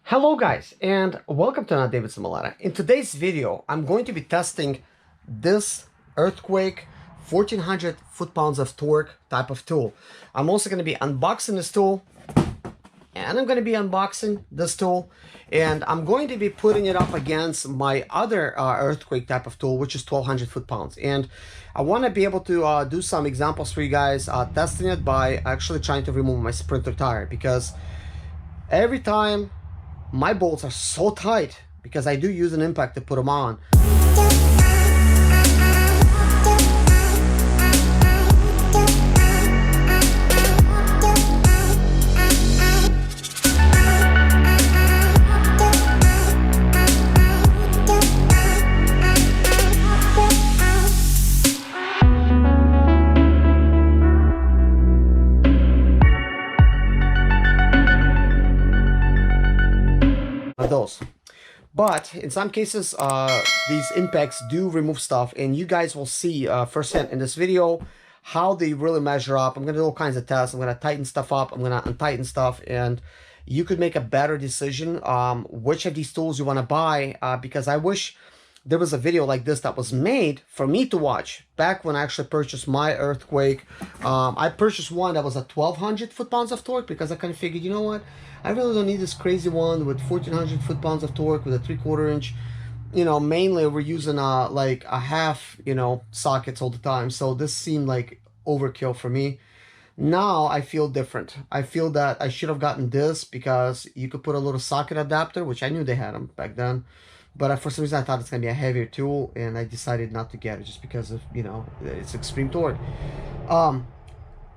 Hello guys, and welcome to another day with Zimaleta. In today's video, I'm going to be testing this earthquake 1400 foot-pounds of torque type of tool. I'm also going to be unboxing this tool, and I'm going to be unboxing this tool, and I'm going to be putting it up against my other earthquake type of tool, which is 1200 foot-pounds. And I want to be able to do some examples for you guys, testing it by actually trying to remove my sprinter tire, because every time my bolts are so tight, because I do use an impact to put them on. Those, but in some cases these impacts do remove stuff, and you guys will see firsthand in this video how they really measure up. I'm gonna do all kinds of tests. I'm gonna tighten stuff up, I'm gonna untighten stuff, and you could make a better decision which of these tools you want to buy, because I wish there was a video like this that was made for me to watch back when I actually purchased my earthquake. I purchased one that was a 1200 foot-pounds of torque, because I kind of figured, you know what, I really don't need this crazy one with 1400 foot-pounds of torque with a 3/4 inch. You know, mainly we're using like a half, you know, sockets all the time, so this seemed like overkill for me. Now I feel different. I feel that I should have gotten this, because you could put a little socket adapter, which I knew they had them back then, but for some reason I thought it's gonna be a heavier tool, and I decided not to get it just because of, you know, it's extreme torque.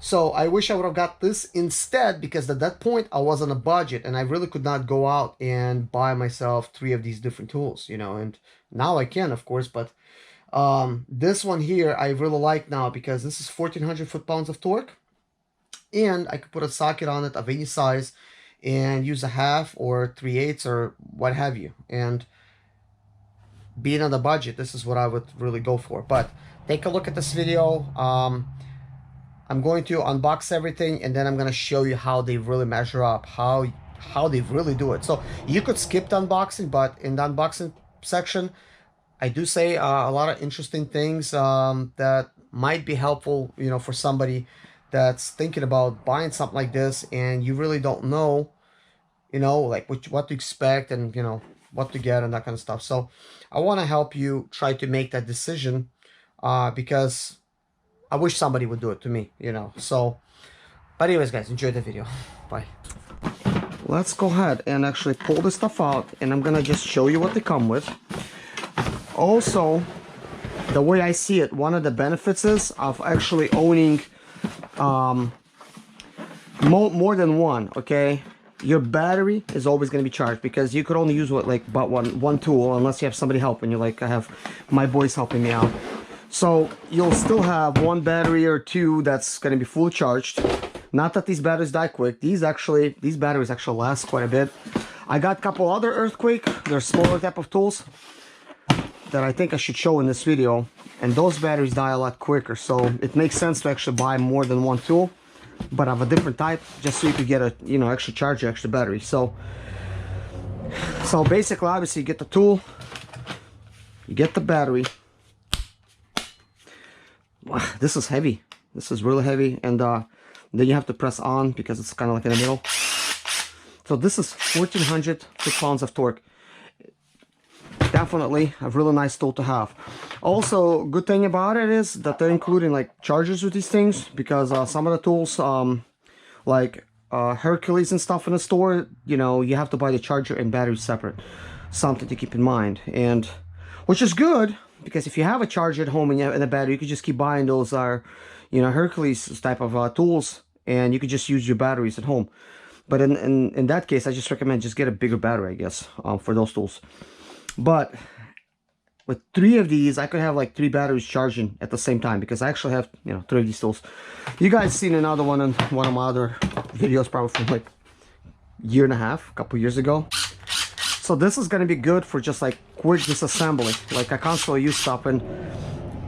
So I wish I would have got this instead, because at that point I was on a budget and I really could not go out and buy myself 3 of these different tools, you know, and now I can, of course. But this one here I really like now, because this is 1400 foot-pounds of torque, and I could put a socket on it of any size and use a half or 3/8 or what have you. And being on the budget, this is what I would really go for. But take a look at this video. I'm going to unbox everything, and then I'm going to show you how they really measure up, how they really do it. So you could skip the unboxing, but in the unboxing section I do say a lot of interesting things that might be helpful, you know, for somebody that's thinking about buying something like this and you really don't know, you know, like what to expect, and you know what to get and that kind of stuff. So I want to help you try to make that decision, because I wish somebody would do it to me, you know. So, but anyways guys, enjoy the video. Bye. Let's go ahead and actually pull this stuff out, and I'm gonna just show you what they come with. Also, the way I see it, one of the benefits is of actually owning more than one, okay? Your battery is always going to be charged, because you could only use about one tool unless you have somebody helping you, like I have my boys helping me out. So you'll still have one battery or two that's going to be fully charged. Not that these batteries die quick. These batteries actually last quite a bit. I got a couple other earthquake, they're smaller type of tools that I think I should show in this video, and those batteries die a lot quicker, so it makes sense to actually buy more than one tool, but of a different type, just so you could get a, you know, extra charger, extra battery. So basically, obviously, you get the tool, you get the battery. Wow, this is heavy. This is really heavy, and then you have to press on, because it's kind of like in the middle. So this is 1400 foot-pounds of torque. Definitely a really nice tool to have. Also, good thing about it is that they're including like chargers with these things, because some of the tools, like Hercules and stuff in the store, you know, you have to buy the charger and battery separate. Something to keep in mind, and which is good, because if you have a charger at home and you have a battery, you could just keep buying those you know, Hercules type of tools, and you could just use your batteries at home. But in that case, I just recommend just get a bigger battery, I guess, for those tools. But with 3 of these, I could have like 3 batteries charging at the same time, because I actually have, you know, 3 of these tools. You guys seen another one in one of my other videos, probably from like a year and a half, a couple years ago. So this is going to be good for just like quick disassembly. Like I constantly use stuff and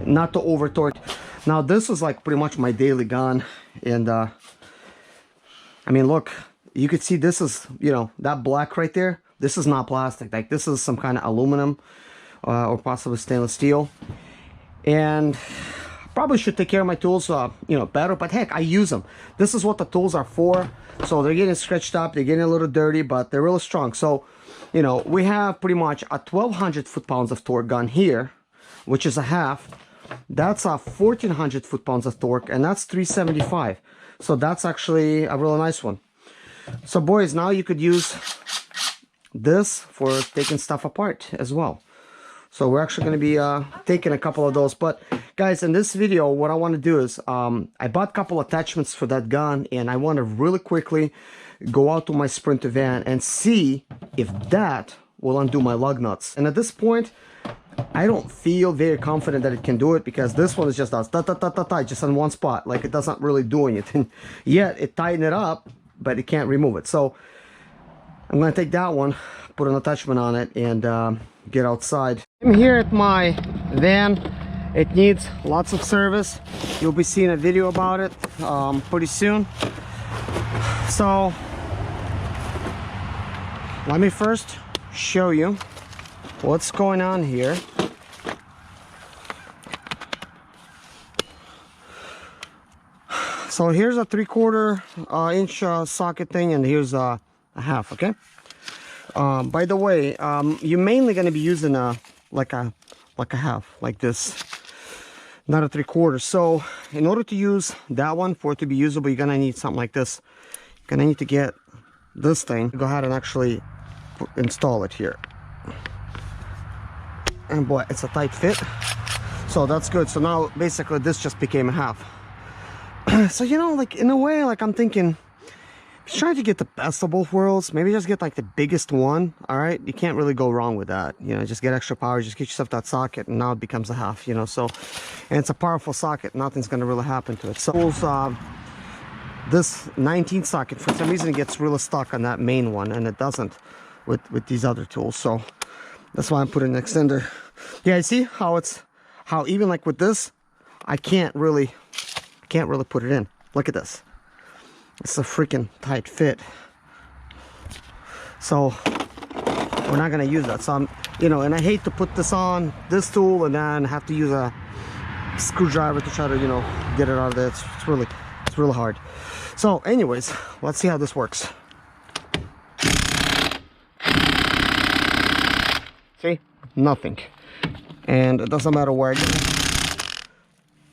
not to over torque. Now this is like pretty much my daily gun, and I mean, look, you could see this is, you know, that black right there, This is not plastic. Like, this is some kind of aluminum or possibly stainless steel. And probably should take care of my tools, you know, better. But heck, I use them. This is what the tools are for. So they're getting scratched up, they're getting a little dirty, but they're really strong. So, you know, we have pretty much a 1200 foot-pounds of torque gun here, which is a half. That's a 1400 foot-pounds of torque, and that's 375. So that's actually a really nice one. So boys, now you could use this for taking stuff apart as well. So we're actually going to be taking a couple of those. But guys, in this video, what I want to do is I bought a couple attachments for that gun, and I want to really quickly go out to my Sprinter van and see if that will undo my lug nuts. And at this point, I don't feel very confident that it can do it, because this one is just does just on one spot, like it doesn't really do anything. Yet it tightened it up, but it can't remove it. So I'm going to take that one, put an attachment on it, and get outside. I'm here at my van. It needs lots of service. You'll be seeing a video about it pretty soon. So let me first show you what's going on here. So here's a 3/4 inch socket thing, and here's a half. Okay. By the way, you're mainly going to be using like a half, like this, not a 3/4. So in order to use that one, for it to be usable, you're gonna need something like this. You're gonna need to get this thing, go ahead and actually install it here. And boy, it's a tight fit, so that's good. So now basically this just became a half. So, you know, like in a way, like I'm thinking, if you're trying to get the best of both worlds, maybe just get like the biggest one. All right, you can't really go wrong with that. You know, just get extra power, just get yourself that socket, and now it becomes a half. You know, so, and it's a powerful socket, nothing's gonna really happen to it. So this 19 socket, for some reason, it gets really stuck on that main one, and it doesn't with these other tools. So that's why I'm putting an extender. Yeah, you see how even like with this, I can't really put it in. Look at this. It's a freaking tight fit. So we're not gonna use that. So I'm, you know, and I hate to put this on this tool and then have to use a screwdriver to try to, you know, get it out of there. It's really hard. So anyways, let's see how this works. See, nothing, and it doesn't matter where I go.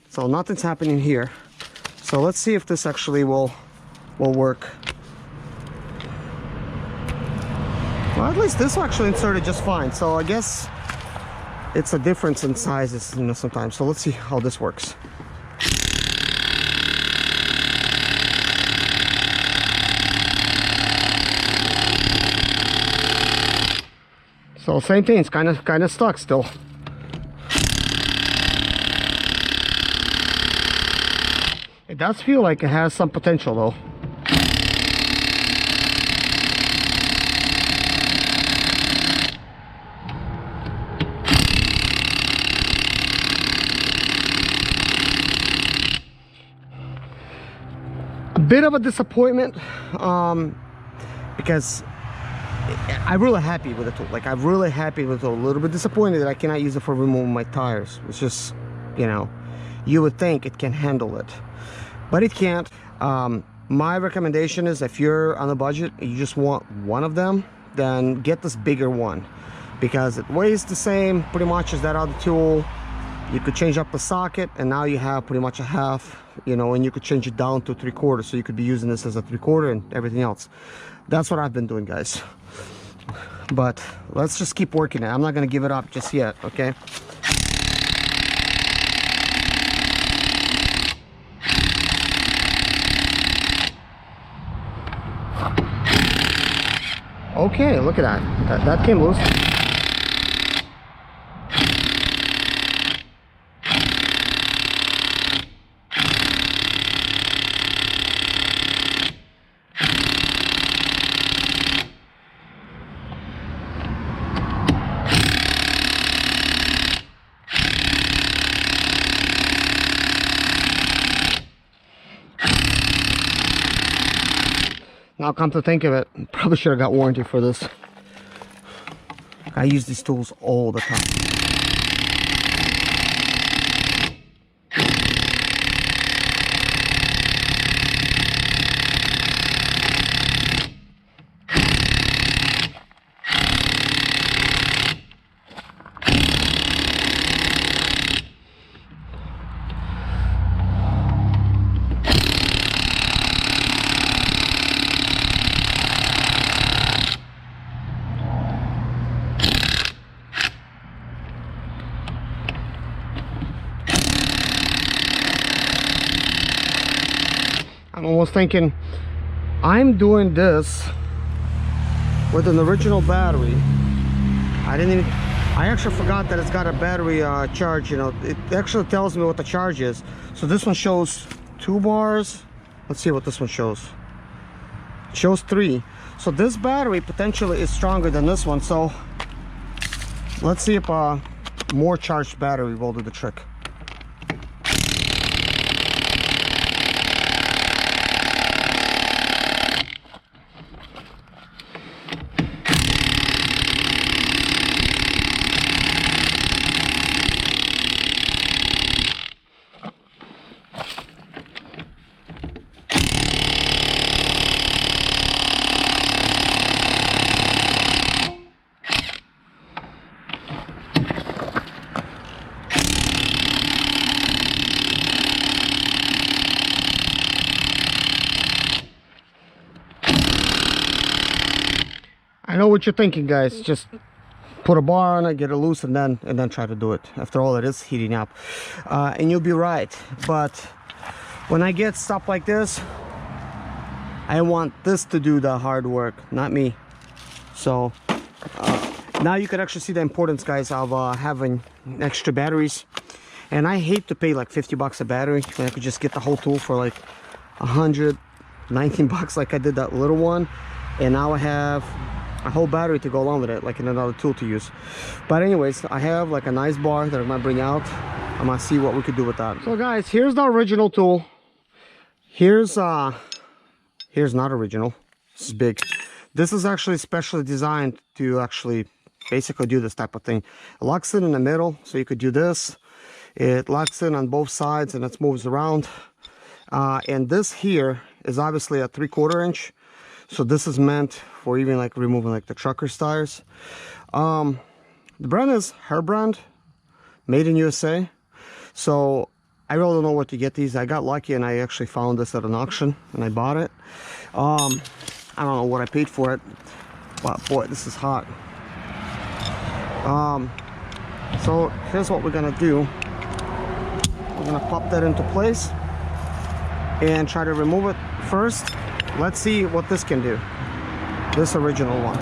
So nothing's happening here. So let's see if this actually will work. Well, at least this actually inserted just fine. So I guess it's a difference in sizes, you know, sometimes. So let's see how this works. So same thing, it's kind of stuck still. It does feel like it has some potential though. A bit of a disappointment, because I'm really happy with the tool. Like, I'm really happy with the tool. A little bit disappointed that I cannot use it for removing my tires. It's just, you know, you would think it can handle it, but it can't. My recommendation is, if you're on a budget, you just want one of them, then get this bigger one, because it weighs the same pretty much as that other tool. You could change up the socket, and now you have pretty much a half, you know, and you could change it down to 3/4, so you could be using this as a 3/4 and everything else. That's what I've been doing, guys. But let's just keep working it. I'm not gonna give it up just yet, okay? Okay, look at that. That came loose. Now, come to think of it, probably should have got warranty for this. I use these tools all the time. I'm almost thinking I'm doing this with an original battery. I actually forgot that it's got a battery charge. You know, it actually tells me what the charge is. So this one shows 2 bars. Let's see what this one shows. It shows 3. So this battery potentially is stronger than this one. So let's see if a more charged battery will do the trick. I know what you're thinking, guys. Just put a bar on it, get it loose, and then try to do it. After all, it is heating up, and you'll be right. But when I get stuff like this, I want this to do the hard work, not me. So now you can actually see the importance, guys, of having extra batteries. And I hate to pay like 50 bucks a battery when I could just get the whole tool for like 119 bucks, like I did that little one. And now I have a whole battery to go along with it, like in another tool to use. But anyways, I have like a nice bar that I'm gonna bring out. I'm gonna see what we could do with that. So guys, here's the original tool. Here's not original. This is big. This is actually specially designed to actually basically do this type of thing. It locks in the middle, so you could do this. It locks in on both sides and it moves around. And this here is obviously a 3/4 inch. So this is meant for even like removing like the trucker's tires. The brand is her brand, made in USA. So I really don't know where to get these. I got lucky and I actually found this at an auction and I bought it. I don't know what I paid for it, but boy, this is hot. So here's what we're gonna do. We're gonna pop that into place and try to remove it first. Let's see what this can do. This original one.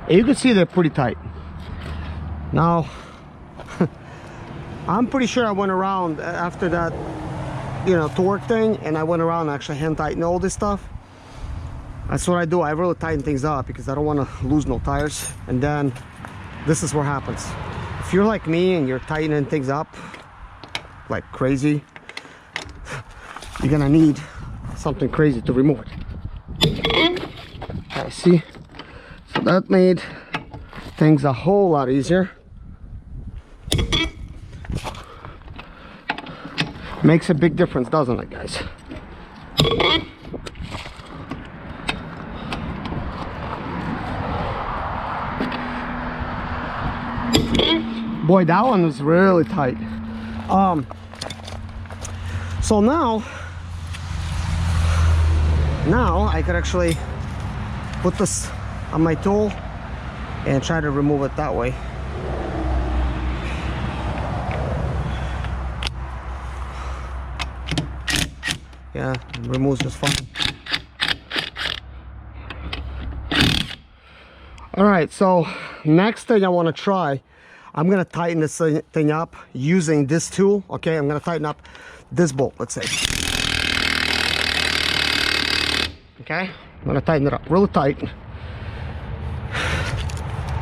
And you can see they're pretty tight. Now, I'm pretty sure I went around after that, you know, torque thing, and I went around and actually hand tighten all this stuff. That's what I do. I really tighten things up because I don't want to lose no tires. And then this is what happens. If you're like me and you're tightening things up like crazy, you're gonna need something crazy to remove it. Okay, see? So that made things a whole lot easier. Makes a big difference, doesn't it, guys? Boy, that one was really tight. So now I could actually put this on my tool and try to remove it that way. Yeah, it removes just fine. All right, so next thing I want to try, I'm gonna tighten this thing up using this tool. Okay, I'm gonna tighten up this bolt, let's say. Okay, I'm gonna tighten it up really tight.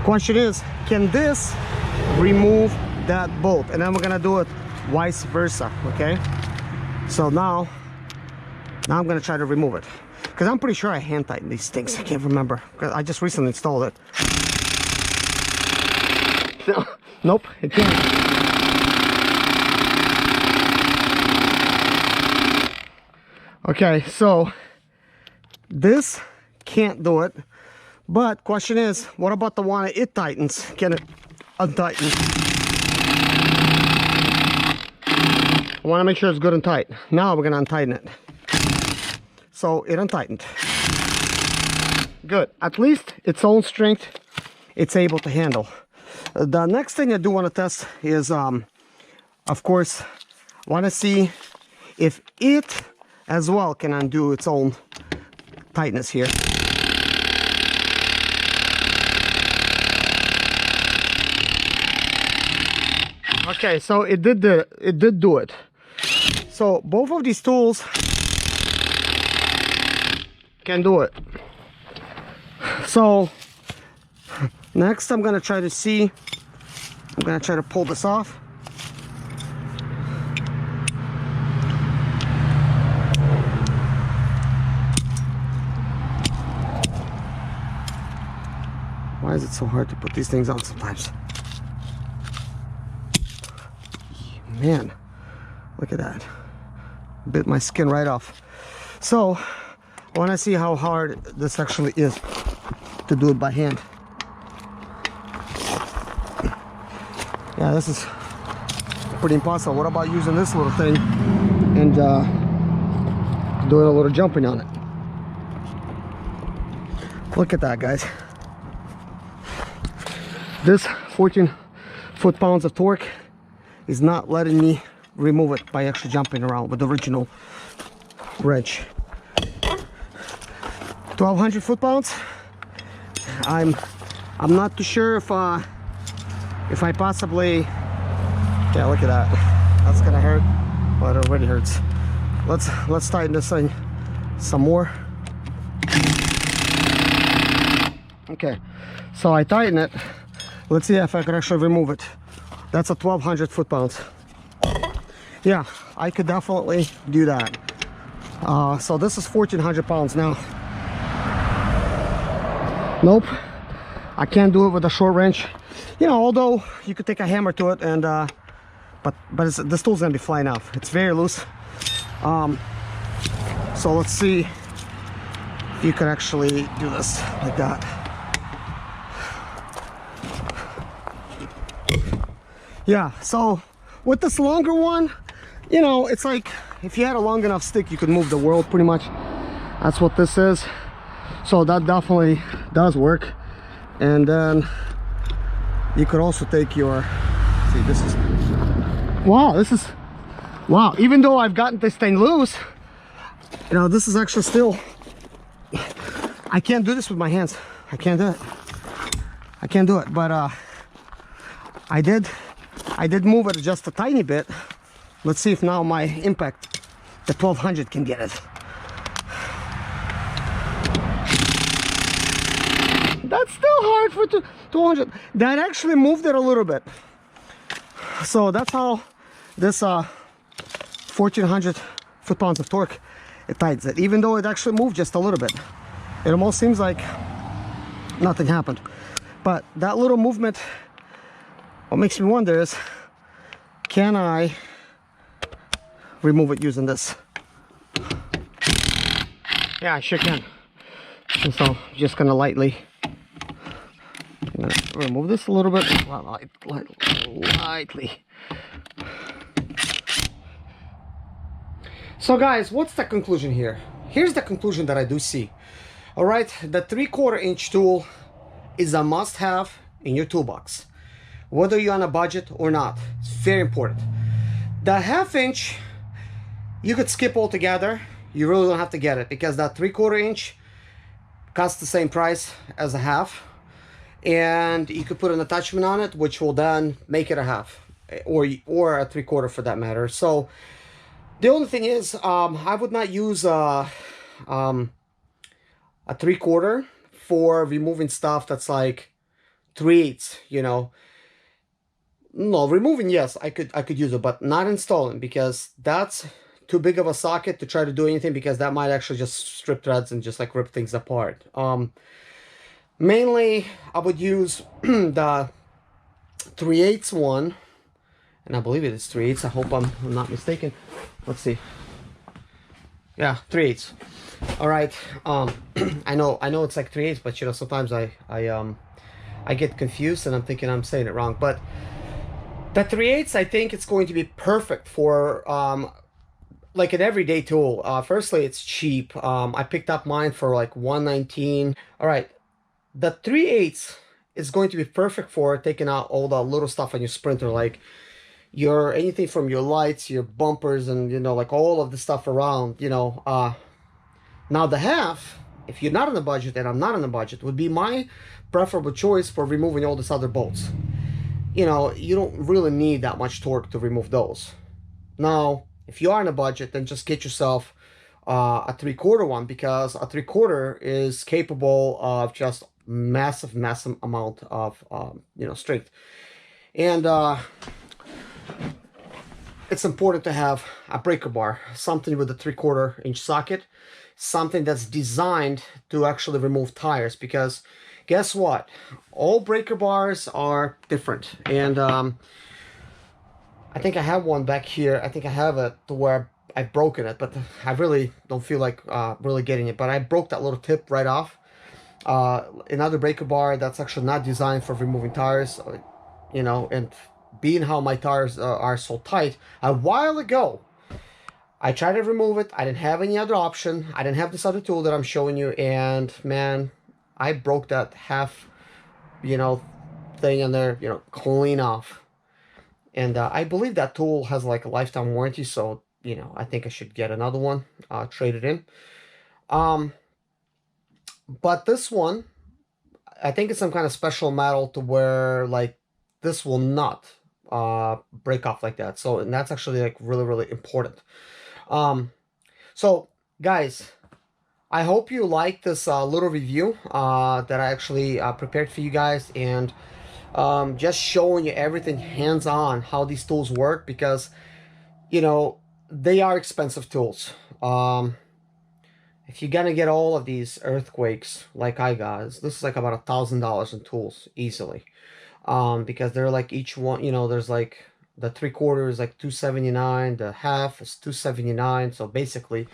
Question is, can this remove that bolt? And then we're gonna do it vice versa. Okay, so now Now I'm gonna try to remove it, because I'm pretty sure I hand tighten these things. I can't remember, because I just recently installed it. No, nope, it can't. Okay, so this can't do it, but question is, what about the one it tightens? Can it untighten? I want to make sure it's good and tight. Now we're gonna untighten it. So it untightened. Good. At least its own strength it's able to handle. The next thing I do want to test is, of course, want to see if it as well can undo its own tightness here. Okay, so it did do it. So both of these tools can do it. So next I'm gonna try to see, I'm gonna try to pull this off. Why is it so hard to put these things on sometimes? Man, look at that. Bit my skin right off. So I want to see how hard this actually is to do it by hand. Yeah, this is pretty impossible. What about using this little thing and doing a little jumping on it? Look at that, guys. This 14 foot-pounds of torque is not letting me remove it by actually jumping around with the original wrench. 1200 foot-pounds. I'm not too sure if I possibly, yeah, look at that. That's gonna hurt. Well, it already hurts. Let's tighten this thing some more. Okay, so I tighten it. Let's see if I can actually remove it. That's a 1200 foot-pounds. Yeah, I could definitely do that. So this is 1400 pounds now. Nope, I can't do it with a short wrench. You know, although you could take a hammer to it and but this tool's gonna be flying off. It's very loose. So let's see if you could actually do this like that. Yeah, so with this longer one, you know, it's like if you had a long enough stick you could move the world pretty much. That's what this is. So that definitely does work. And then you could also take your, see, this is, wow, even though I've gotten this thing loose, you know, this is actually still, I can't do this with my hands. I can't do it. I can't do it, but I did move it just a tiny bit. Let's see if now my impact, the 1200 can get it. That's still hard for 200. That actually moved it a little bit. So that's how this 1400 foot-pounds of torque, it tightens it. Even though it actually moved just a little bit. It almost seems like nothing happened. But that little movement, what makes me wonder is, can I remove it using this? Yeah, I sure can. And so I'm just gonna lightly, I'm gonna remove this a little bit, lightly. So guys, what's the conclusion here? Here's the conclusion that I do see. All right, the 3/4 inch tool is a must-have in your toolbox, whether you're on a budget or not. It's very important. The 1/2 inch, you could skip altogether. You really don't have to get it, because that 3/4 inch costs the same price as a 1/2, and you could put an attachment on it, which will then make it a 1/2, or a 3/4 for that matter. So the only thing is, I would not use a 3/4 for removing stuff that's like 3/8, you know. No, removing, yes, I could use it, but not installing, because that's too big of a socket to try to do anything, because that might actually just strip threads and just like rip things apart. Mainly I would use the 3/8 one, and I believe it is 3/8. I hope I'm not mistaken. Let's see. Yeah, 3/8. All right. I know it's like 3/8, but you know, sometimes I get confused and I'm thinking I'm saying it wrong. But the 3/8, I think it's going to be perfect for like an everyday tool. Firstly, it's cheap. I picked up mine for like 119. All right, the 3/8 is going to be perfect for taking out all the little stuff on your Sprinter, like your anything from your lights, your bumpers, and you know, like all of the stuff around. You know, now the half, if you're not on the budget, and I'm not on the budget, would be my preferable choice for removing all these other bolts. You know, you don't really need that much torque to remove those. Now, if you are on a budget, then just get yourself a 3/4 one, because a 3/4 is capable of just massive amount of you know, strength. And it's important to have a breaker bar, something with a 3/4 inch socket, something that's designed to actually remove tires, because guess what? All breaker bars are different. And I think I have one back here. I think I have it to where I've broken it, but I really don't feel like really getting it. But I broke that little tip right off. Another breaker bar that's actually not designed for removing tires, you know, and being how my tires are so tight, a while ago, I tried to remove it. I didn't have any other option. I didn't have this other tool that I'm showing you, and man, I broke that half, you know, thing in there, you know, clean off. And I believe that tool has like a lifetime warranty, so, you know, I think I should get another one, trade it in. But this one, I think it's some kind of special metal to where like this will not break off like that. So, and that's actually like really important. So guys, I hope you like this little review that I actually prepared for you guys, and just showing you everything hands-on, how these tools work, because you know, they are expensive tools. If you're gonna get all of these earthquakes like I got, this is like about $1,000 in tools easily, because they're like each one, you know, there's like the 3/4 is like $279, the half is $279, so basically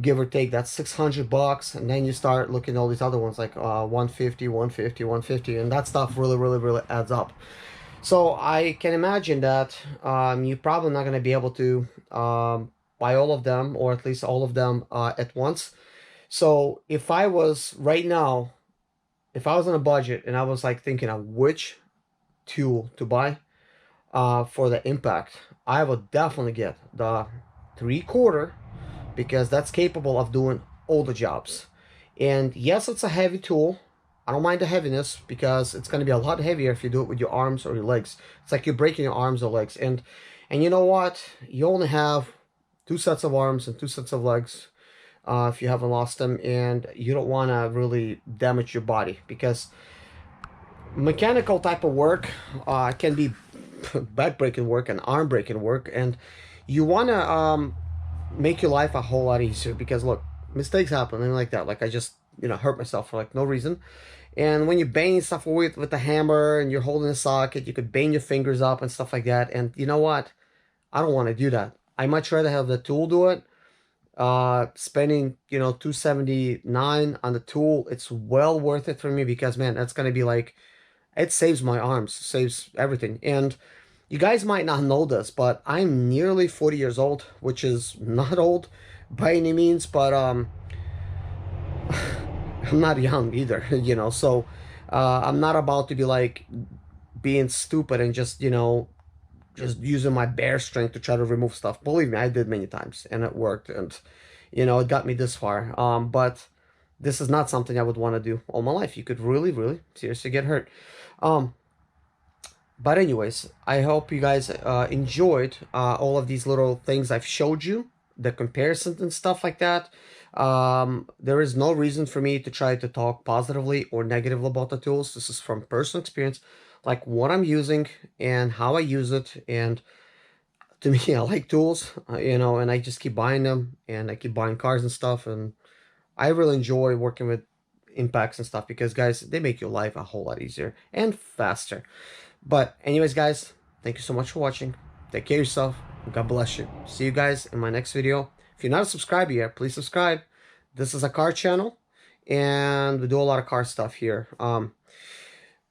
give or take that's $600, and then you start looking at all these other ones like 150, 150, 150, and that stuff really adds up. So I can imagine that you're probably not going to be able to buy all of them, or at least all of them at once. So if I was right now, if I was on a budget and I was like thinking of which tool to buy for the impact, I would definitely get the 3/4, because that's capable of doing all the jobs. And yes, it's a heavy tool. I don't mind the heaviness, because it's going to be a lot heavier if you do it with your arms or your legs. It's like you're breaking your arms or legs. And you know what? You only have 2 sets of arms and 2 sets of legs if you haven't lost them, and you don't want to really damage your body, because mechanical type of work can be back breaking work and arm breaking work, and you want to make your life a whole lot easier, because look, mistakes happen and like that. Like I just, you know, hurt myself for like no reason. And when you're banging stuff with the hammer and you're holding a socket, you could bang your fingers up and stuff like that. And you know what? I don't want to do that. I much rather have the tool do it. Spending, you know, $279 on the tool, it's well worth it for me, because man, that's gonna be like, it saves my arms, saves everything. And you guys might not know this, but I'm nearly 40 years old, which is not old by any means, but I'm not young either, you know. So I'm not about to be like being stupid and just, you know, just using my bare strength to try to remove stuff. Believe me, I did many times and it worked, and you know, it got me this far. But this is not something I would want to do all my life. You could really seriously get hurt. But anyways, I hope you guys enjoyed all of these little things I've showed you, the comparisons and stuff like that. There is no reason for me to try to talk positively or negatively about the tools. This is from personal experience, like what I'm using and how I use it, and to me, I like tools, you know, and I just keep buying them, and I keep buying cars and stuff, and I really enjoy working with impacts and stuff because, guys, they make your life a whole lot easier and faster. But anyways, guys, thank you so much for watching. Take care of yourself. God bless you. See you guys in my next video. If you're not a subscriber yet, please subscribe. This is a car channel, and we do a lot of car stuff here.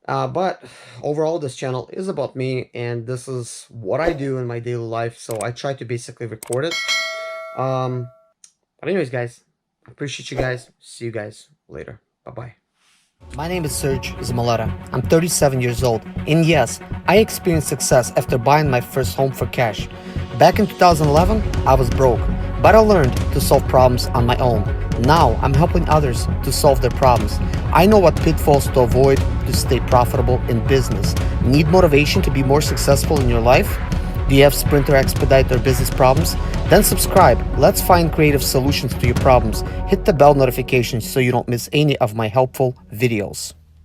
But overall, this channel is about me, and this is what I do in my daily life. So I try to basically record it. But anyways, guys, I appreciate you guys. See you guys later. Bye-bye. My name is Serge Zimaleta. I'm 37 years old, and yes, I experienced success after buying my first home for cash. Back in 2011, I was broke, but I learned to solve problems on my own. Now, I'm helping others to solve their problems. I know what pitfalls to avoid to stay profitable in business. Need motivation to be more successful in your life? Do you have Sprint or Expedite or business problems? Then subscribe. Let's find creative solutions to your problems. Hit the bell notification so you don't miss any of my helpful videos.